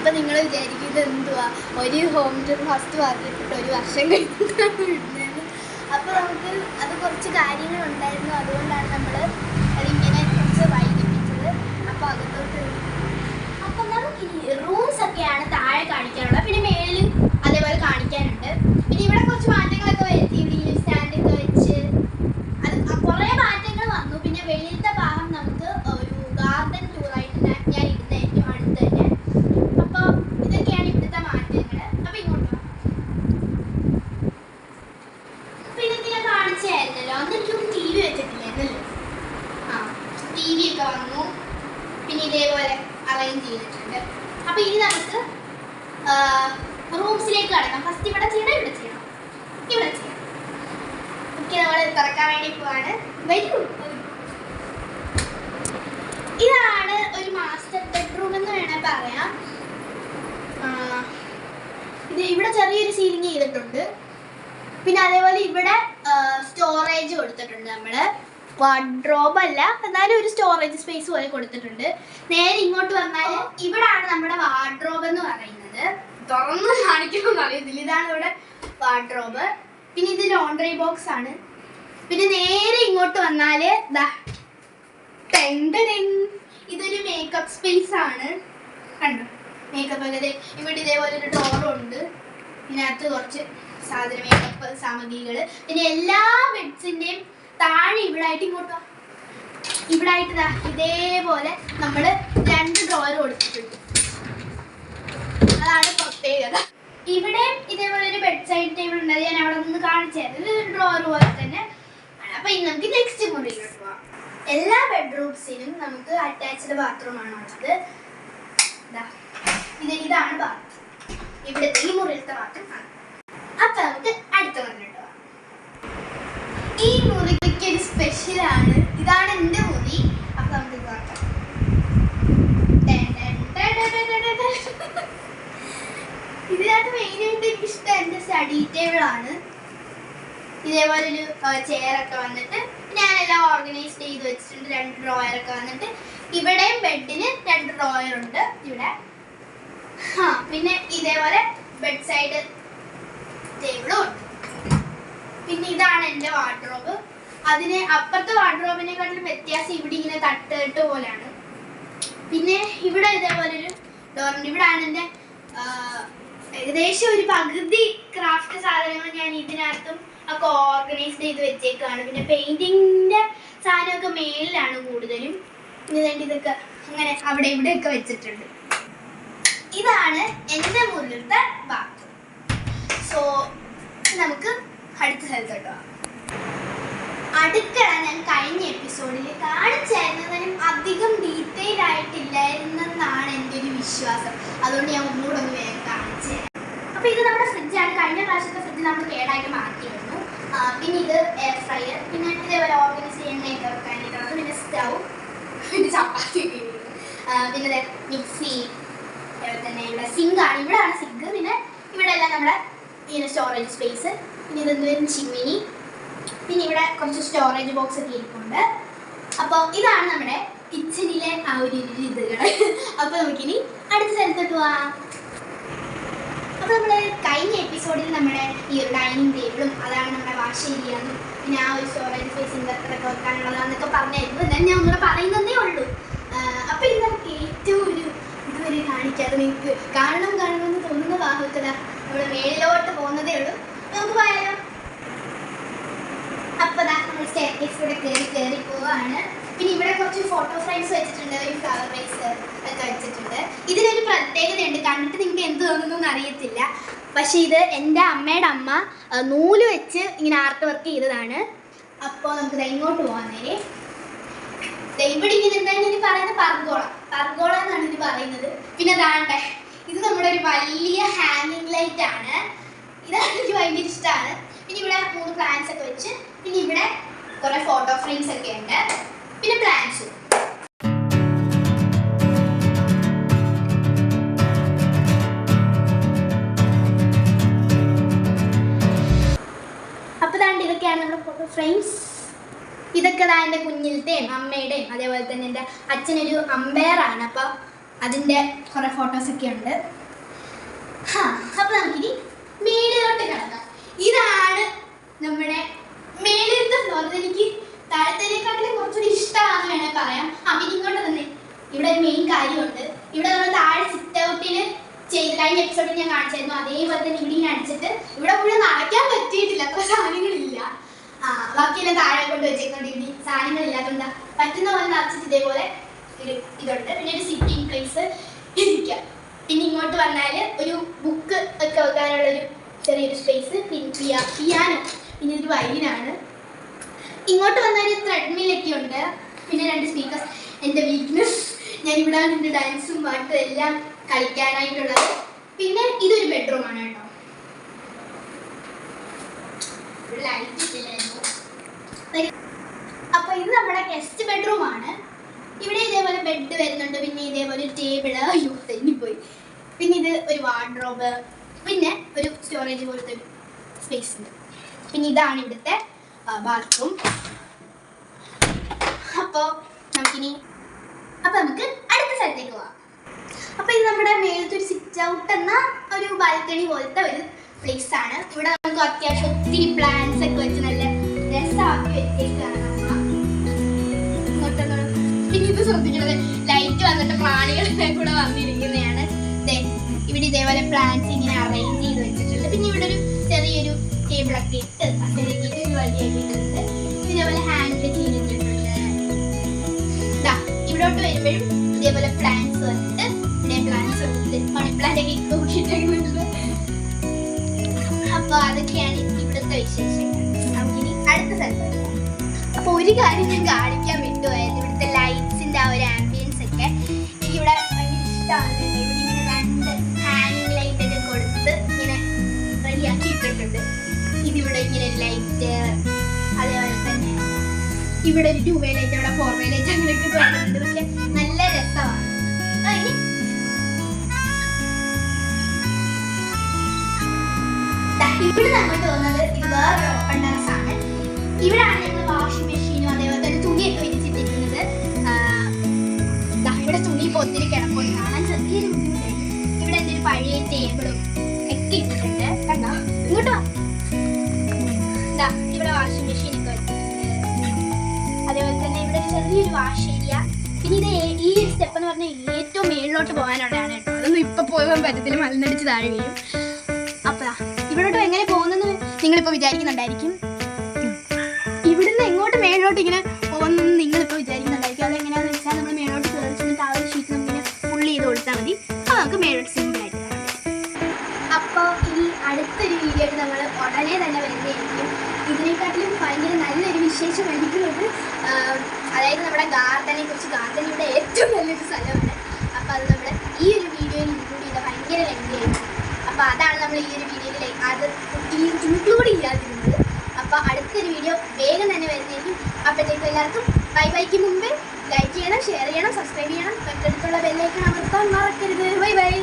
അപ്പം നിങ്ങൾ വിചാരിക്കും ഇത് എന്തുവാ ഒരു ഹോം ടൂർ ഫസ്റ്റ് പറഞ്ഞിട്ട് ഒരു വർഷം കഴിഞ്ഞിട്ടാണ് വിടുന്നത്. അപ്പോൾ നമുക്ക് അത് കുറച്ച് കാര്യങ്ങളുണ്ടായിരുന്നു, അതുകൊണ്ടാണ് നമ്മൾ അതിങ്ങനെ കുറച്ച് വൈകിപ്പിച്ചത്. അപ്പോൾ അകത്തോട്ട് അപ്പം നമുക്ക് ഈ റൂംസ് ഒക്കെയാണ് താഴെ കാണിക്കാനുള്ളത്, പിന്നെ മേളിൽ അതേപോലെ കാണിക്കാനുണ്ട്. പിന്നെ ഇവിടെ കുറച്ച് മാറ്റങ്ങളൊക്കെ വരുത്തി, ഇവിടെ സ്റ്റാൻഡൊക്കെ വെച്ച് അത് കുറേ മാറ്റങ്ങൾ വന്നു. പിന്നെ വെളിയിലത്തെ ഭാഗം നമുക്ക് ഒരു ഗാർഡൻ ടൂറായിട്ട് ഞാൻ ഇടുന്നതായിരിക്കും അടുത്ത് തന്നെ. അപ്പോൾ ഇതൊക്കെയാണ് ഇവിടുത്തെ മാറ്റങ്ങൾ. അപ്പോൾ ഇങ്ങോട്ട് അപ്പോൾ ഇതൊക്കെ ഞാൻ കാണിച്ചായിരുന്നല്ലോ, അന്ന് എനിക്കൊരു ടി വി വെച്ചിട്ടില്ലായിരുന്നല്ലോ. ടി വി ഒക്കെ വന്നു, പിന്നെ ഇതേപോലെ അറേഞ്ച് ചെയ്തിട്ടുണ്ട്. അപ്പോൾ ഇനി നമുക്ക് റൂംസിലേക്ക് കടക്കാം. ഫസ്റ്റ് ഇവിടെ ചെയ്യണം, ഇവിടെ ചെയ്യണം, ഇവിടെ ചെയ്യണം. ഓക്കെ, നമ്മൾ തുറക്കാൻ വേണ്ടി പോവാണ്. വരൂ. ഇതാണ് ഒരു മാസ്റ്റർ ബെഡ്റൂം എന്ന് വേണേൽ പറയാം. ഇത് ഇവിടെ ചെറിയൊരു സീലിംഗ് ചെയ്തിട്ടുണ്ട്. പിന്നെ അതേപോലെ ഇവിടെ സ്റ്റോറേജ് കൊടുത്തിട്ടുണ്ട്. നമ്മൾ വാർഡ്രോബ് അല്ല, എന്നാലും ഒരു സ്റ്റോറേജ് സ്പേസ് പോലെ കൊടുത്തിട്ടുണ്ട്. നേരെ ഇങ്ങോട്ട് വന്നാൽ ഇവിടാണ് നമ്മുടെ വാർഡ്രോബ് എന്ന് പറയുന്നത്. തുറന്ന് കാണിക്കണമെന്ന് അറിയത്തില്ല, ഇതാണ് ഇവിടെ വാർഡ്രോബ്. പിന്നെ ഇത് ലോണ്ടറി ബോക്സ് ആണ്. പിന്നെ നേരെ ഇങ്ങോട്ട് വന്നാൽ ഇതൊരു മേക്കപ്പ് സ്പേസ് ആണ്. കണ്ടോ, മേക്കപ്പ് ഒക്കെ ഇവിടെ ഇതേപോലെ ഒരു ഡോറുണ്ട്. ഇതിനകത്ത് കുറച്ച് മേക്കപ്പ് സാമഗ്രികൾ. പിന്നെ എല്ലാ ബെഡ്സിൻ്റെയും താഴെ ഇവിടെ ആയിട്ട് ഇങ്ങോട്ടോ ഇവിടെ ആയിട്ട് ഇതേപോലെ നമ്മൾ 2 ഡ്രോയർ കൊടുത്തിട്ടുണ്ട്. അതാണ് പ്രത്യേകത. ഇവിടെ ഇതേപോലെ ഒരു ബെഡ് സൈഡ് ടേബിൾ ഉണ്ട്, ഞാൻ അവിടെ നിന്ന് കാണിച്ചത്. ഒരു ഡ്രോയർ പോലെ തന്നെ. അപ്പൊ ഇനി നമുക്ക് നെക്സ്റ്റ് മുറിയിലോട്ട് പോവാം. എല്ലാ ബെഡ്റൂംസിനും നമുക്ക് അറ്റാച്ച്ഡ് ബാത്റൂം ആണ് ഉള്ളത്. ഇതാണ് ബാത്റൂം, ഇവിടുത്തെ ഈ മുറിയിലത്തെ ബാത്റൂം ആണ്. അപ്പൊ നമുക്ക് അടുത്ത മുറിയിലോട്ട് പോവാം. ഈ മുറിക്ക് ഒരു സ്പെഷ്യലാണ്. ഇതാണ് എൻ്റെ മുറി. അപ്പൊ നമുക്ക് നോക്കാം. ഇതിനകത്ത് മെയിനായിട്ട് എനിക്ക് ഇഷ്ടം എൻ്റെ സ്റ്റഡി ടേബിൾ ആണ്. ഇതേപോലെ ഒരു ചെയറൊക്കെ വന്നിട്ട് ഞാനെല്ലാം ഓർഗനൈസ് ചെയ്ത് വെച്ചിട്ടുണ്ട്. 2 ഡ്രോയറൊക്കെ വന്നിട്ട് ഇവിടെയും ബെഡിന് 2 ഡ്രോയർ ഉണ്ട് ഇവിടെ. പിന്നെ ഇതേപോലെ ബെഡ് സൈഡ് ടേബിളും ഉണ്ട്. പിന്നെ ഇതാണ് എൻ്റെ വാർഡ്രോബ്. അതിന് അപ്പുറത്തെ വാർഡ്രോബിനെക്കാട്ടിലും വ്യത്യാസം ഇവിടെ ഇങ്ങനെ തട്ട് പോലെയാണ്. പിന്നെ ഇവിടെ ഇതേപോലെ ഒരു ഡോറുണ്ട്. ഇവിടാണ് എൻ്റെ ഏകദേശം ഒരു പകുതി ക്രാഫ്റ്റ് സാധനങ്ങൾ ഞാൻ ഇതിനകത്തും ഒക്കെ ഓർഗനൈസ് ചെയ്ത് വെച്ചേക്കാണ്. പിന്നെ പെയിന്റിങ്ങിന്റെ സാധനമൊക്കെ മേലിലാണ് കൂടുതലും. ഇതൊക്കെ അങ്ങനെ അവിടെ ഇവിടെയൊക്കെ വെച്ചിട്ടുണ്ട്. ഇതാണ് എൻ്റെ മുറിയിലത്തെ ബാത്റൂം. സോ നമുക്ക് അടുത്ത സ്ഥലത്തോട്ടോ. അടുക്കള ഞാൻ കഴിഞ്ഞ എപ്പിസോഡിൽ കാണിച്ചായിരുന്നതിനും അധികം ഡീറ്റെയിൽ ആയിട്ടില്ലായിരുന്നെന്നാണ് എൻ്റെ ഒരു വിശ്വാസം. അതുകൊണ്ട് ഞാൻ ഒന്നുകൂടെ ഒന്ന് വേഗം കാണിച്ചു തരാം. അപ്പോൾ ഇത് നമ്മുടെ ഫ്രിഡ്ജാണ്. കഴിഞ്ഞ പ്രാവശ്യത്തെ ഫ്രിഡ്ജ് നമ്മൾ കേടായിട്ട് മാറ്റിയിരുന്നു. പിന്നെ ഇത് എയർ ഫ്രയർ, പിന്നെ ഇതേപോലെ ഓർഗനൈസ് ചെയ്യുന്നതൊക്കെ വെക്കാനായിട്ടുള്ളത്. പിന്നെ സ്റ്റൗ, പിന്നെ ചപ്പാത്തി, പിന്നെ മിക്സി, അതുപോലെ തന്നെ ഇവിടെ സിങ്കാണ്. ഇവിടെയാണ് സിങ്ക്. പിന്നെ ഇവിടെ എല്ലാം നമ്മുടെ ഇങ്ങനെ സ്റ്റോറേജ് സ്പേസ്. പിന്നെ ഇതെന്തുവരും ചിമ്മിനി. പിന്നെ ഇവിടെ കുറച്ച് സ്റ്റോറേജ് ബോക്സ് ഒക്കെ ഇരിപ്പുണ്ട്. അപ്പോൾ ഇതാണ് നമ്മുടെ കിച്ചണിലെ ആ ഒരു ഇതുകൾ. അപ്പോൾ നമുക്കിനി അടുത്ത സ്ഥലത്തോട്ട് പോവാം. അപ്പോൾ നമ്മൾ കഴിഞ്ഞ എപ്പിസോഡിൽ നമ്മുടെ ഈ ഒരു ഡൈനിങ് ടേബിളും അതാണ് നമ്മുടെ വാഷ് ഏരിയയെന്നും പിന്നെ ആ ഒരു സ്റ്റോറേജ് സ്പേസിൻ്റെ അത്രയൊക്കെ വെക്കാനുള്ളതാണെന്നൊക്കെ പറഞ്ഞായിരുന്നു. എന്നാൽ ഞാൻ ഒന്നുകൂടെ പറയുന്നതേ ഉള്ളൂ. അപ്പോൾ ഇത് നമുക്ക് ഏറ്റവും ഒരു ഇതുവരെ കാണിക്കാതെ നിങ്ങൾക്ക് കാണണമെന്ന് തോന്നുന്ന ഭാഗത്ത് നമ്മൾ മേളിലോട്ട് പോകുന്നതേ ഉള്ളൂ. നമുക്ക് പോയാലോ? അപ്പോൾ നമ്മൾ സ്റ്റെയർകേസ് കൂടെ കയറി പോവാണ്. പിന്നെ ഇവിടെ കുറച്ച് ഫോട്ടോ ഫ്രെയിംസ് വെച്ചിട്ടുണ്ട്, ഒരു ഫ്ലവർ വൈസ് ഒക്കെ വെച്ചിട്ടുണ്ട്. ഇതിനൊരു പ്രത്യേകതയുണ്ട്, കണ്ടിട്ട് നിങ്ങൾക്ക് എന്ത് തോന്നുന്നു അറിയത്തില്ല. പക്ഷേ ഇത് എൻ്റെ അമ്മയുടെ അമ്മ നൂല് വെച്ച് ഇങ്ങനെ ആർട്ട് വർക്ക് ചെയ്തതാണ്. അപ്പോൾ നമുക്ക് ഇങ്ങോട്ട് പോകാൻ നേരെ ഇവിടെ ഇങ്ങനെ എന്താണ് ഇനി പറയുന്നത്, പർഗോള എന്നാണ് ഇത് പറയുന്നത്. പിന്നെ അതാണ്ടേ ഇത് നമ്മുടെ ഒരു വലിയ ഹാങ്ങിങ് ലൈറ്റ് ആണ്. ഇതാണ് എനിക്ക് ഭയങ്കര ഇഷ്ടമാണ്. പിന്നെ ഇവിടെ 3 പ്ലാന്റ്സ് ഒക്കെ വെച്ച്, പിന്നെ ഇവിടെ കുറേ ഫോട്ടോ ഫ്രെയിംസ് ഒക്കെ ഉണ്ട്, പിന്നെ പ്ലാന്റ്സും. അപ്പോൾ ദാണ്ട് ഇതൊക്കെയാണ് നമ്മുടെ ഫോട്ടോ ഫ്രെയിംസ്. ഇതൊക്കെ എൻ്റെ കുഞ്ഞിലത്തെയും അമ്മയുടെയും അതേപോലെ തന്നെ എൻ്റെ അച്ഛനൊരു അമ്പയറാണ്. അപ്പോൾ അതിൻ്റെ കുറേ ഫോട്ടോസൊക്കെ ഉണ്ട്. അപ്പോൾ നമുക്കിനി മേളിലോട്ട് കിടക്കാം. ഇതാണ് നമ്മുടെ മേളിലത്തെ ഫ്ലോർ. എനിക്ക് താഴത്തേക്കാട്ടിലും കുറച്ചുകൂടി ഇഷ്ടമാണെന്ന് വേണേൽ പറയാം. പിന്നെ ഇങ്ങോട്ട് തന്നെ ഇവിടെ ഒരു മെയിൻ കാര്യമുണ്ട്. ഇവിടെ നമ്മൾ താഴെ സിറ്റ് ഔട്ടിൽ ചെയ്ത് കഴിഞ്ഞ എപ്പിസോഡിൽ ഞാൻ കാണിച്ചായിരുന്നു. അതേപോലെ തന്നെ ഇവിടെ ഇങ്ങനെ അടിച്ചിട്ട് ഇവിടെ മുഴുവൻ നടക്കാൻ പറ്റിയിട്ടില്ല, അത്ര സാധനങ്ങളില്ല. ബാക്കിയെല്ലാം താഴെ കൊണ്ട് വെച്ചേക്കൊണ്ട് ഇവിടെ സാധനങ്ങളില്ലാത്തതുകൊണ്ട് പറ്റുന്ന പോലെ നിറച്ചിട്ട് ഇതേപോലെ ഇതുണ്ട്. പിന്നെ ഒരു സിറ്റിംഗ് പ്ലേസ് ഇരിക്കാം. പിന്നെ ഇങ്ങോട്ട് വന്നാൽ ഒരു ബുക്ക് ഒക്കെ വെക്കാനുള്ളൊരു ചെറിയൊരു സ്പേസ്. പിന്നെ പിയാനോ, പിന്നെ ഒരു വയലിനാണ്. ഇങ്ങോട്ട് വന്നാൽ ഒരു ത്രെഡ്മില്ലൊക്കെ ഉണ്ട്. പിന്നെ 2 സ്പീക്കേഴ്സ്. എൻ്റെ വീക്ക്നെസ്, ഞാനിവിടെ നിന്ന് ഡാൻസും പാട്ടും എല്ലാം കളിക്കാനായിട്ടുള്ളത്. പിന്നെ ഇതൊരു ബെഡ്റൂമാണ് കേട്ടോ. അപ്പോൾ ഇത് നമ്മുടെ ഗസ്റ്റ് ബെഡ്റൂമാണ്. ഇവിടെ ഇതേപോലെ ബെഡ് വരുന്നുണ്ട്. പിന്നെ ഇതേപോലെ ഒരു ടേബിള്, തെന്നിപ്പോയി. പിന്നെ ഇത് ഒരു വാർഡ്രോബ്, പിന്നെ ഒരു സ്റ്റോറേജ് പോലത്തെ ഒരു സ്പേസ് ഉണ്ട്. പിന്നെ ഇതാണ് ഇവിടുത്തെ ബാത്റൂം. അപ്പോൾ നമുക്ക് അടുത്ത സ്ഥലത്തേക്ക് പോവാം. അപ്പോൾ ഇത് നമ്മുടെ മേലത്തെ ഒരു സിറ്റ് ഔട്ട് എന്ന ഒരു ബാൽക്കണി പോലത്തെ ഒരു പ്ലേസ് ആണ്. ഇവിടെ നമുക്ക് അത്യാവശ്യം ഒത്തിരി പ്ലാന്റ്സ് ഒക്കെ വെച്ച് നല്ല രസമാക്കി വെച്ചേക്കാണ്. പിന്നെ ഇത് ശ്രദ്ധിക്കുന്നത് ലൈറ്റ് വന്നിട്ട് പ്രാണികളെ കൂടെ വന്നിരിക്കുന്നതാണ്. ഇവിടെ ഇതേപോലെ പ്ലാന്റ്സ് ഇങ്ങനെ അറേഞ്ച് ചെയ്ത് വെച്ചിട്ടുണ്ട്. പിന്നെ ഇവിടെ ഒരു ചെറിയൊരു ടേബിളൊക്കെ ഇട്ട് അസലേക്കിട്ട് വലിയാക്കിയിട്ടുണ്ട്. ഇതേപോലെ ഹാൻഡിൽ ചെയ്തിട്ടുണ്ട്. ഇവിടോട്ട് വരുമ്പോഴും ഇതേപോലെ പ്ലാന്റ്സ് വന്നിട്ട് ഇവിടെ പ്ലാന്റ്സ് വന്നിട്ട് മണി പ്ലാന്റ് ഒക്കെ നോക്കിയിട്ടുണ്ട്. അപ്പോൾ അതൊക്കെയാണ് ഇവിടുത്തെ വിശേഷങ്ങൾ. നമുക്കിനി അടുത്ത സ്ഥലത്ത്. അപ്പോൾ ഒരു കാര്യം ഞാൻ കാണിക്കാൻ വിട്ടുപോയത് ഇവിടുത്തെ ലൈറ്റ്സിൻ്റെ ആ ഒരു ആംബിയൻസ് ഒക്കെ എനിക്കിവിടെ ഭയങ്കര ഇഷ്ടമാണ്. ഇവിടെ ഇങ്ങനെ 2 ഹാങ്ങിങ് ലൈറ്റ് ഒക്കെ കൊടുത്ത് ഇങ്ങനെ റെഡിയാക്കി ഇട്ടിട്ടുണ്ട്. ഇതിവിടെ ഇങ്ങനെ ഒരു ലൈറ്റ്, അതേപോലെ തന്നെ ഇവിടെ ഒരു 2 വേ ലൈറ്റ്, അവിടെ 4 വേ ലൈറ്റ് അങ്ങനെയൊക്കെ തോന്നുന്നുണ്ട്. പക്ഷെ നല്ല രസമാണ്. ഇവിടെ അങ്ങോട്ട് തോന്നുന്നത് ഇത് വേറൊരു ഓപ്പൺ ടെറസ് ആണ്. ഇവിടെയാണ് ഞങ്ങൾ വാഷിംഗ് മെഷീനും അതേപോലെ തന്നെ തുണിയൊക്കെ വിരിച്ചിട്ടിരിക്കുന്നത്. ഇവിടെ തുണി ഇപ്പോൾ ഒത്തിരി കിടപ്പുണ്ട്, കാണാൻ ചെറിയൊരു ബുദ്ധിമുട്ടായി. ഇവിടെ എൻ്റെ ഒരു പഴയ ടേബിളും ഒക്കെ ഇട്ടിട്ടുണ്ട്. കണ്ടോ, ഇങ്ങോട്ടോ. ഇവിടെ വാഷിംഗ് മെഷീനൊക്കെ വെച്ചിട്ടുണ്ട്. അതേപോലെ തന്നെ ഇവിടെ ഒരു ചെറിയൊരു വാഷ് ഏരിയ. പിന്നെ ഇത് ഈ സ്റ്റെപ്പ് എന്ന് പറഞ്ഞാൽ ഏറ്റവും മേളിലോട്ട് പോകാനുള്ളതാണ് കേട്ടോ. അതൊന്നും ഇപ്പം പോകാൻ പറ്റത്തില്ല, മലന്നടിച്ച് താഴെ വീഴും. അപ്പോൾ ഇവിടോട്ട് എങ്ങനെ പോകുന്നെന്ന് നിങ്ങളിപ്പോൾ വിചാരിക്കുന്നുണ്ടായിരിക്കും. ഇവിടുന്ന് എങ്ങോട്ട് മേളിലോട്ട് ഇങ്ങനെ പോകുന്നെന്ന് നിങ്ങളിപ്പോൾ വിചാരിക്കുന്നുണ്ടായിരിക്കും. അതെങ്ങനെയാണെന്ന് വെച്ചാൽ നമ്മൾ മേളിലോട്ട് കയറിച്ചിട്ട് ആ ഒരു ഷീറ്റ് നമുക്കിങ്ങനെ പുള്ളി ചെയ്ത് കൊടുത്താൽ മതി. അപ്പോൾ നമുക്ക് മേളിലോട്ട് സിമ്പിളായിട്ട് കാണാം. അപ്പോൾ ഇനി അടുത്തൊരു വീഡിയോ ആയിട്ട് നമ്മൾ ഉടനെ തന്നെ വരുന്നതായിരിക്കും. ഇതിനെക്കാട്ടിലും ഭയങ്കര നല്ലൊരു വിശേഷം എനിക്കുള്ളത്, അതായത് നമ്മുടെ ഗാർഡനെ കുറിച്ച്. ഗാർഡൻ ഇവിടെ ഏറ്റവും നല്ലൊരു സ്ഥലമാണ്. അപ്പോൾ അത് നമ്മൾ ഈ ഒരു വീഡിയോയിൽ ഇൻക്ലൂഡ് ചെയ്താൽ ഭയങ്കര ലെങ്തിയായിരിക്കും. അപ്പോൾ അതാണ് നമ്മൾ ഈ ഒരു വീഡിയോയിൽ അത് ഇൻക്ലൂഡ് ചെയ്യാതിരുന്നത്. അപ്പോൾ അടുത്തൊരു വീഡിയോ വേഗം തന്നെ വരുന്നതായിരിക്കും. അപ്പോഴത്തേക്കും എല്ലാവർക്കും ബൈക്ക് മുമ്പേ ലൈക്ക് ചെയ്യണം, ഷെയർ ചെയ്യണം, സബ്സ്ക്രൈബ് ചെയ്യണം. തൊട്ടടുത്തുള്ള ബെല്ലൈക്കൺ അമർത്താൻ മറക്കരുത്. ബൈ.